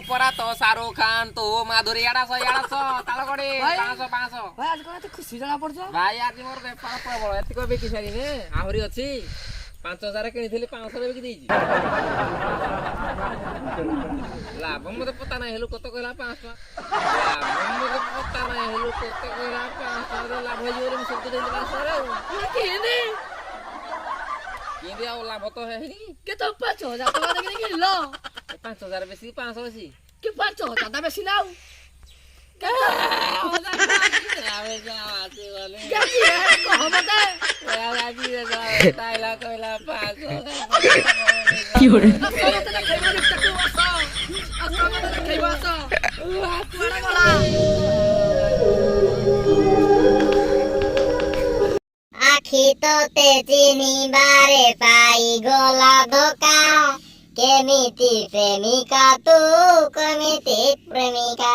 পরা তো শাহরুখ খান তো মাধুরী এড়াছো তালগড়ি ভাই। 500 ভাই আজ কোন খুশি জনা পড়ছ ভাই আଜି ମୋର ବେପାର ପ୍ରବଳ ଏତିକ ବିକି ସାରିନି ଆହୁରି ଅଛି 5000 କିଣିଥିଲି 500 ରେ ବିକି ଦେଇଛି ଲାଭ ମତେ ପତା ନାହିଁ ହେଲୁ କତ କହିଲା 500 ଲାଭ ମତେ ପତା ନାହିଁ ହେଲୁ କତ କହିଲା 500 ରେ ଲାଭ ହେଇଯିବ ବୋଲି ମୁଁ ସବୁ ଦେଇଛି 500 ରେ কিনে କେମିତି ଆଉ ଲାଭ ତ ହେଇନି কে তো 5000 টাকা দেখে কিনলো 5000 বেশি 500 বেশি কি 5000 টাকা বেশি নাও কে আবে যাও আছে বলে কে কি কহ মতে তাইলা কইলা 500 কি হরে আসলে খাইবা দেখতে কো আসো আসলে খাইবা আসো কুড়া গলা আখি তোতে চিনিবারে পাই গলা ধোকা কেমিতি প্রেমিকা তু কেমিতি প্রেমিকা